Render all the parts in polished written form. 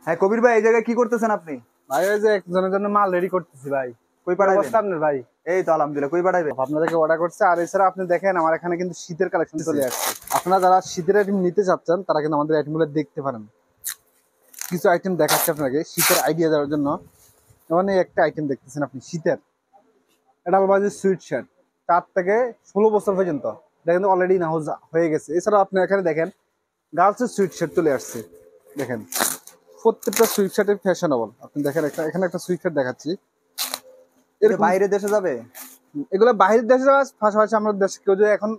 হ্যাঁ কবির ভাই, এই জায়গায় কি করতেছেন আপনি? ভাই ওই যে একজনের জন্য মাল রেডি করতেছি ভাই। কই কি পাঠাইবেন? অবস্থা আপনার ভাই? এই তো আলহামদুলিল্লাহ। কই পাঠাইবেন? আপনাদেরকে অর্ডার করছে। আর এছাড়া আপনি দেখেন আমার এখানে কিন্তু শীতের কালেকশন বুঝতেছি। চলে আসছে। আপনারা যারা শীতের আইটেম নিতে চাচ্ছেন তারা কিন্তু আমাদের আইটেমগুলো দেখতে পারেন। কিছু আইটেম দেখাচ্ছি আপনাকে শীতের আইডিয়া দেওয়ার জন্য। যেমন এই একটা আইটেম দেখতেছেন আপনি শীতের, এটা হলো সুইট শার্ট, 4 থেকে 16 বছর পর্যন্ত। এটা কিন্তু অলরেডি নাউজ হয়ে গেছে। এছাড়াও আপনি এখানে দেখেন গার্লসের সুইট শার্ট চলে আসছে। দেখেন প্রত্যেকটা সুইট শার্টের ফ্যাশনেবল। আপনি দেখেন এখানে একটা সুইট শার্ট দেখাচ্ছি এটা এরকম। বাইরে দেশে যাবে? এগুলো বাইরের দেশে যাওয়ার পাশাপাশি আমরা দেশে কেউ যদি এখন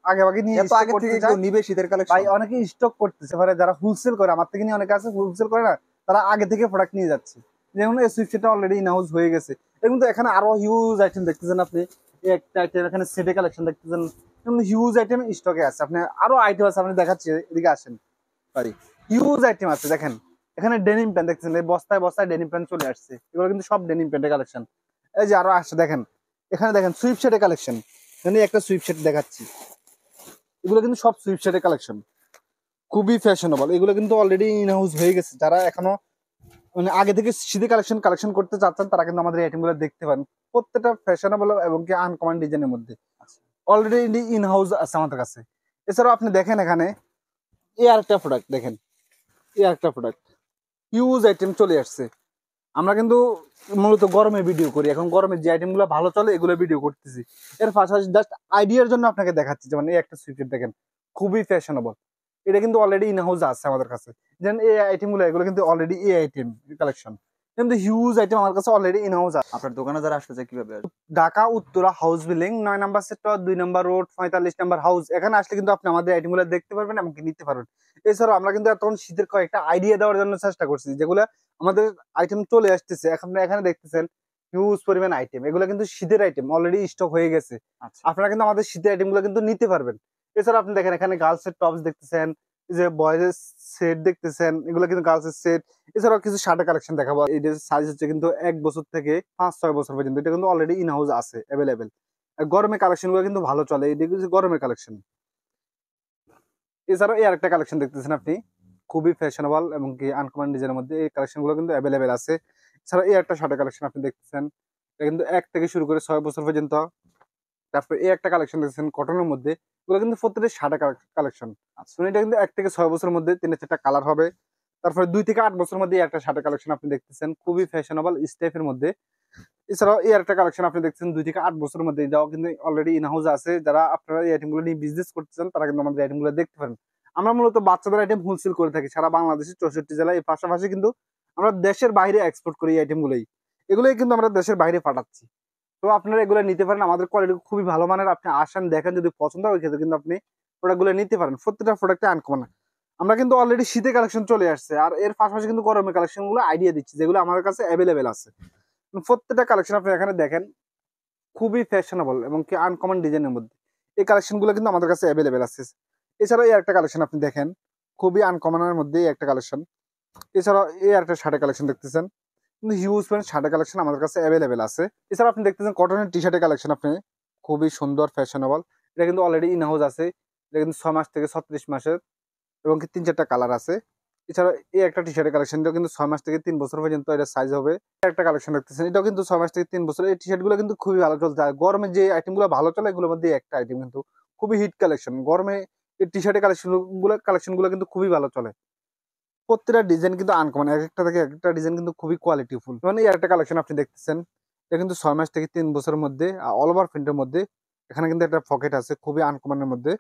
আগে আগে নিয়ে এত স্টক আগে থেকে করতে কেউ চায়, নিবে শীতের ভাই কালেকশন? অনেকে স্টক করতেছে। মানে যারা হোলসেল করে, আমার থেকে নিয়ে অনেকে আছে হোলসেল করে না, তারা আগে থেকে প্রোডাক্ট নিয়ে যাচ্ছে। যেমন এই সুইফটটা অলরেডি ইনহাউস হয়ে গেছে। এরকম তো এখানে আরো হিউজ আইটেম দেখতেছেন আপনি। এই একটা আইটেম এখানে সেটে কালেকশন দেখতেছেন, হিউজ আইটেম স্টকে আছে। আপনি আরো আইটেম আছে, আপনি দেখাচ্ছি, এদিকে আসেন ভাই। হিউজ আইটেম আছে দেখেন। এখানে ডেনিম প্যান্ট দেখতেছেন, এই বস্তায় বস্তায় ডেনিম প্যান্ট চলে আসছে। এগুলো কিন্তু সব ডেনিম প্যান্টের কালেকশন। এই যে আরো আসছে দেখেন, এখানে দেখেন সুইফট কালেকশন। এখানে একটা সুইফট দেখাচ্ছি, এগুলো কিন্তু সব সুইফট কালেকশন, খুবই ফ্যাশনেবল। এগুলো কিন্তু অলরেডি ইন হাউস হয়ে গেছে। যারা এখনো মানে আগে থেকে শীতের কালেকশন কালেকশন করতে চাচ্ছেন তারা কিন্তু আমাদের আইটেম গুলো দেখতে পারেন। প্রত্যেকটা ফ্যাশনেবল এবং কি আনকমন ডিজাইনের মধ্যে অলরেডি ইন হাউস আছে আমাদের কাছে। এছাড়াও আপনি দেখেন এখানে এই আরেকটা প্রোডাক্ট দেখেন, এই আরেকটা প্রোডাক্ট হিউজ আইটেম চলে আসছে। আমরা কিন্তু মূলত গরমে ভিডিও করি, এখন গরমের যে আইটেম গুলো ভালো চলে এগুলো ভিডিও করতেছি। এর পাশাপাশি জাস্ট আইডিয়ার জন্য আপনাকে দেখাচ্ছি। যেমন এই একটা সুইফট দেখেন, খুবই ফ্যাশনেবল। এটা কিন্তু অলরেডি ইন হাউস আছে আমাদের কাছে। যেন এই আইটেম গুলো, এগুলো কিন্তু অলরেডি এই আইটেম কালেকশন, কিন্তু হিউজ আইটেম আমার কাছে অলরেডি ইন হাউস আছে। আপনার দোকানে যারা আসতে চায় কিভাবে আসবে? ঢাকা উত্তরা হাউস বিল্ডিং 9 নম্বর সেক্টর 2 নম্বর রোড 45 নম্বর হাউস। এখানে আসলে কিন্তু আপনি আমাদের আইটেম গুলো দেখতে পারবেন এবং নিতে পারবেন। এছাড়াও আমরা কিন্তু এখন শীতের কয়েকটা আইডিয়া দেওয়ার জন্য চেষ্টা করছি, যেগুলো আমাদের আইটেম চলে আসতেছে। এখন এখানে দেখতেছেন হিউজ পরিমাণ আইটেম, এগুলো কিন্তু শীতের আইটেম অলরেডি স্টক হয়ে গেছে। আচ্ছা। আপনারা কিন্তু আমাদের শীতের আইটেম গুলো কিন্তু নিতে পারবেন। এছাড়া আপনি দেখেন এখানে গার্লস এর টপস দেখতেছেন, এই যে বয়েজ এর সেট দেখতেছেন, এগুলো কিন্তু গার্লস এর সেট। এছাড়াও কিছু শার্টের কালেকশন দেখাবো। এটার সাইজ হচ্ছে কিন্তু 1 বছর থেকে 5-6 বছর পর্যন্ত। এটা কিন্তু অলরেডি ইন হাউস আছে অ্যাভেলেবেল। গরমের কালেকশন গুলো কিন্তু ভালো চলে। এটা কিন্তু গরমের কালেকশন। এছাড়াও এই আরেকটা কালেকশন দেখতেছেন আপনি, খুবই ফ্যাশনেবল এবং কি আনকমন ডিজাইনের মধ্যে এই কালেকশন গুলো কিন্তু অ্যাভেলেবেল আছে। এছাড়াও এই একটা শার্টের কালেকশন আপনি দেখতেছেন, এটা কিন্তু 1 থেকে শুরু করে 6 বছর পর্যন্ত। তারপর এই একটা কালেকশন দেখছেন কটনের মধ্যে, এগুলো কিন্তু প্রত্যেকটা শার্টের কালেকশন। আচ্ছা। এটা কিন্তু 1 থেকে 6 বছরের মধ্যে 3-4টা কালার হবে। তারপরে 2 থেকে 8 বছরের মধ্যে এই একটা শার্টের কালেকশন আপনি দেখতেছেন, খুবই ফ্যাশনেবল স্টাইফের মধ্যে। এছাড়াও এই একটা কালেকশন আপনি দেখছেন 2 থেকে 8 বছরের মধ্যে, এটাও কিন্তু অলরেডি ইন হাউস আছে। যারা আপনারা এই আইটেম গুলো নিয়ে বিজনেস করতেছেন তারা কিন্তু আমাদের আইটেম গুলো দেখতে পারেন। আমরা মূলত বাচ্চাদের আইটেম হোলসেল করে থাকি সারা বাংলাদেশের 64 জেলায়। এর পাশাপাশি কিন্তু আমরা দেশের বাইরে এক্সপোর্ট করি এই আইটেম এগুলোই কিন্তু আমরা দেশের বাইরে পাঠাচ্ছি। তো আপনারা এগুলো নিতে পারেন, আমাদের কোয়ালিটি খুবই ভালো মানের। আপনি আসেন দেখেন, যদি পছন্দ হয় ক্ষেত্রে কিন্তু আপনি প্রোডাক্ট গুলো নিতে পারেন। প্রত্যেকটা প্রোডাক্টে আনকমন। আমরা কিন্তু অলরেডি শীতের কালেকশন চলে আসছে, আর এর পাশাপাশি কিন্তু গরমের কালেকশন গুলো আইডিয়া দিচ্ছি, যেগুলো আমাদের কাছে অ্যাভেলেবেল আছে। প্রত্যেকটা কালেকশন আপনি এখানে দেখেন, খুবই ফ্যাশনেবল এবং কি আনকমন ডিজাইনের মধ্যে এই কালেকশন গুলো কিন্তু আমাদের কাছে অ্যাভেলেবেল আছে। এছাড়াও এই একটা কালেকশন আপনি দেখেন, খুবই আনকমনের মধ্যে এই একটা কালেকশন। এছাড়াও এই একটা শার্টের কালেকশন দেখতেছেন, কিন্তু হিউজ পরিমাণ শার্টের কালেকশন আমাদের কাছে অ্যাভেলেবেল আছে। এছাড়া আপনি দেখতেছেন কটনের টি শার্টের কালেকশন আপনি, খুবই সুন্দর ফ্যাশনেবল। এটা কিন্তু অলরেডি ইন হাউস আছে। এটা কিন্তু 6 মাস থেকে 36 মাসের এবং কি 3-4টা কালার আছে। এছাড়া এই একটা টি শার্টের কালেকশন, এটাও কিন্তু 6 মাস থেকে 3 বছর পর্যন্ত এটা সাইজ হবে। একটা কালেকশন দেখতেছেন, এটাও কিন্তু 6 মাস থেকে 3 বছর। এই টি শার্ট গুলো কিন্তু খুবই ভালো চলছে। আর গরমে যে আইটেম গুলো ভালো চলে এগুলোর মধ্যে একটা আইটেম কিন্তু খুবই হিট কালেকশন। গরমে এই টি শার্টের কালেকশন গুলো কিন্তু খুবই ভালো চলে। প্রত্যেকটা ডিজাইন কিন্তু আনকমন, এক একটা থেকে এক একটা ডিজাইন কিন্তু খুবই কোয়ালিটিফুল। মানে এই একটা কালেকশন আপনি দেখতেছেন, এটা কিন্তু 6 মাস থেকে 3 বছরের মধ্যে অল ওভার প্রিন্টের মধ্যে। এখানে কিন্তু একটা পকেট আছে, খুবই আনকমনের মধ্যে।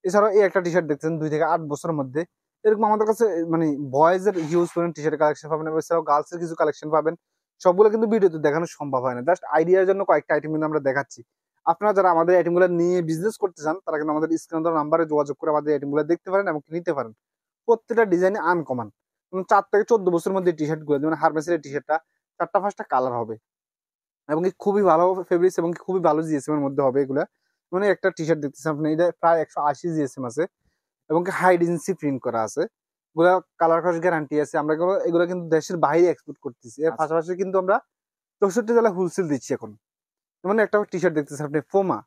এছাড়াও এই একটা টি শার্ট দেখতেছেন 2 থেকে 8 বছরের মধ্যে। এরকম আমাদের কাছে মানে বয়েজ এর হিউজ পরিমাণ টি শার্টের কালেকশন পাবেন, এছাড়াও গার্লস এর কিছু কালেকশন পাবেন। সবগুলো কিন্তু ভিডিওতে দেখানো সম্ভব হয় না, জাস্ট আইডিয়ার জন্য কয়েকটা আইটেম কিন্তু আমরা দেখাচ্ছি। আপনারা যারা আমাদের আইটেমগুলো নিয়ে বিজনেস করতে চান তারা কিন্তু আমাদের স্ক্রিন নাম্বারে যোগাযোগ করে আমাদের আইটেমগুলো দেখতে পারেন এবং নিতে পারেন। প্রত্যেকটা ডিজাইনে আনকমন। 4 থেকে 14 বছরের মধ্যে টি শার্ট গুলো, যেমন হারমেসের টি শার্টটা 4টা 5টা কালার হবে এবং কি খুবই ভালো ফেব্রিক্স এবং খুবই ভালো জিএসএম এর মধ্যে হবে এগুলা। মানে একটা টি শার্ট দেখতেছেন আপনি, এটা প্রায় 180 জিএসএম আছে এবং কি হাই ডিজেন্সি প্রিন্ট করা আছে। এগুলা কালার কস গ্যারান্টি আছে। আমরা এগুলো কিন্তু দেশের বাইরে এক্সপোর্ট করতেছি। এর আচ্ছা। পাশাপাশি কিন্তু আমরা 64 জেলায় হোলসেল দিচ্ছি এখন। যেমন একটা টি শার্ট দেখতেছেন আপনি ফোমা,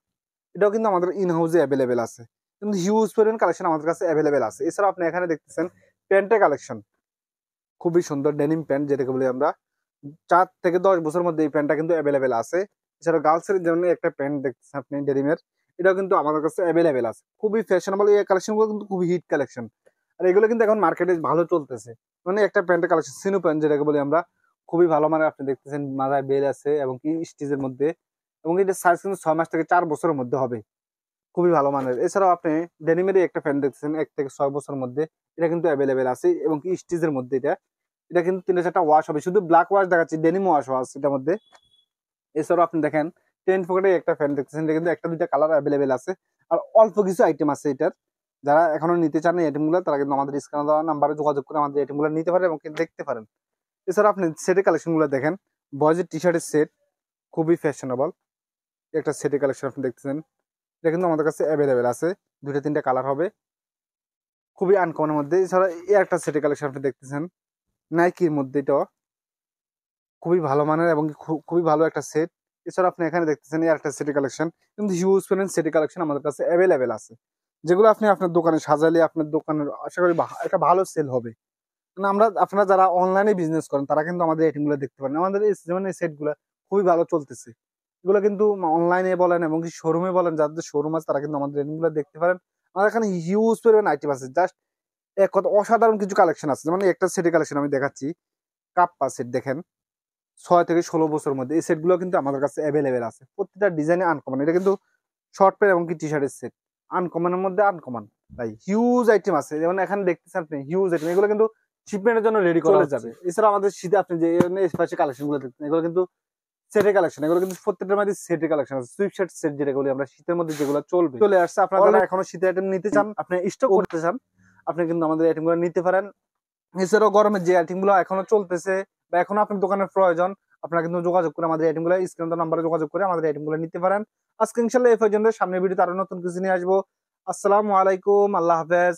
এটাও কিন্তু আমাদের ইন হাউসে অ্যাভেলেবেল আছে। কিন্তু হিউজ পরিমাণ কালেকশন আমাদের কাছে অ্যাভেলেবেল আছে। এছাড়া আপনি এখানে দেখতেছেন প্যান্টের কালেকশন, খুবই সুন্দর ডেনিম প্যান্ট, যেটাকে বলি আমরা 4 থেকে 10 বছরের মধ্যে এই প্যান্টটা কিন্তু অ্যাভেলেবেল আছে। এছাড়া গার্লসের জন্য একটা প্যান্ট দেখতেছেন আপনি ডেনিমের, এটাও কিন্তু আমাদের কাছে অ্যাভেলেবেল আছে। খুবই ফ্যাশনেবল এই কালেকশনগুলো, কিন্তু খুবই হিট কালেকশন। আর এগুলো কিন্তু এখন মার্কেটে ভালো চলতেছে। মানে একটা প্যান্টের কালেকশন সিনু প্যান্ট যেটাকে বলি আমরা, খুবই ভালো মানে আপনি দেখতেছেন মাথায় বেল আছে এবং কি স্টিচের মধ্যে, এবং এটা সাইজ কিন্তু 6 মাস থেকে 4 বছরের মধ্যে হবে। খুবই ভালো মানের। এছাড়াও আপনি ডেনিমেরই একটা প্যান্ট দেখতেছেন 1 থেকে 6 বছরের মধ্যে, এটা কিন্তু অ্যাভেলেবেল আছে এবং কি স্টিচের মধ্যে। এটা কিন্তু 3-4টা ওয়াশ হবে, শুধু ব্ল্যাক ওয়াশ দেখাচ্ছি, ডেনিম ওয়াশ আছে এটার মধ্যে। এছাড়াও আপনি দেখেন 10 পকেটে একটা প্যান্ট দেখতেছেন, এটা কিন্তু 1টা 2টা কালার অ্যাভেলেবেল আছে। আর অল্প কিছু আইটেম আছে এটার। যারা এখনো নিতে চান এই আইটেমগুলো, তারা কিন্তু আমাদের স্ক্রিনে দেওয়া নাম্বারে যোগাযোগ করে আমাদের আইটেমগুলো নিতে পারেন এবং কিন্তু দেখতে পারেন। এছাড়া আপনি সেটের কালেকশনগুলো দেখেন, বয়েজের টি শার্টের সেট, খুবই ফ্যাশনেবল একটা সেটের কালেকশন আপনি দেখতেছেন। এটা কিন্তু আমাদের কাছে অ্যাভেলেবেল আছে, 2টা 3টা কালার হবে, খুবই আনকমনের মধ্যে। এছাড়া এই একটা সেটের কালেকশন আপনি দেখতেছেন নাইকির মধ্যে, এটাও খুবই ভালো মানের এবং খুবই ভালো একটা সেট। এছাড়া আপনি এখানে দেখতেছেন এই একটা সেটের কালেকশন, কিন্তু হিউজ পরিমাণ সেটের কালেকশন আমাদের কাছে অ্যাভেলেবেল আছে, যেগুলো আপনি আপনার দোকানে সাজালে আপনার দোকানের আশা করি একটা ভালো সেল হবে। আমরা আপনারা যারা অনলাইনে বিজনেস করেন তারা কিন্তু আমাদের আইটেমগুলো দেখতে পারেন। আমাদের এই যেমন এই সেটগুলো খুবই ভালো চলতেছে। এগুলো কিন্তু অনলাইনে বলেন এবং কি শোরুমে বলেন, যাদের শোরুম আছে তারা কিন্তু আমাদের আইটেমগুলো দেখতে পারেন। আমাদের এখানে হিউজ পরিমাণ আইটেম আছে, জাস্ট এক কথা অসাধারণ কিছু কালেকশন আছে। যেমন একটা সেটের কালেকশন আমি দেখাচ্ছি, কাপ্পা সেট দেখেন 6 থেকে 16 বছরের মধ্যে, এই সেটগুলো কিন্তু আমাদের কাছে অ্যাভেলেবেল আছে। প্রত্যেকটা ডিজাইনে আনকমন, এটা কিন্তু শর্ট প্যান্ট এবং কি টি শার্টের সেট, আনকমনের মধ্যে আনকমন। তাই হিউজ আইটেম আছে, যেমন এখানে দেখতেছেন আপনি হিউজ আইটেম, এগুলো কিন্তু শিপমেন্টের জন্য রেডি করা যাবে। এছাড়া আমাদের শীতে আপনি যে স্পেশাল কালেকশন গুলো দেখতেন, এগুলো কিন্তু সেটের কালেকশন, এগুলো কিন্তু প্রত্যেকটার মধ্যে সেটের কালেকশন আছে। সুইপ শার্ট সেট যেটা বলি আমরা, শীতের মধ্যে যেগুলো চলবে চলে আসছে। আপনারা যারা এখনো শীতের আইটেম নিতে চান, আপনি স্টক করতে চান, আপনি কিন্তু আমাদের আইটেম গুলো নিতে পারেন। এছাড়াও গরমের যে আইটেম গুলো এখনো চলতেছে বা এখনো আপনার দোকানের প্রয়োজন, আপনারা কিন্তু যোগাযোগ করে আমাদের আইটেম গুলো স্ক্রিন নাম্বারে যোগাযোগ করে আমাদের আইটেম গুলো নিতে পারেন। আজকে ইনশাল্লাহ এই পর্যন্ত, সামনের ভিডিওতে আরো নতুন কিছু নিয়ে আসবো। আসসালামু আলাইকুম, আল্লাহ হাফেজ।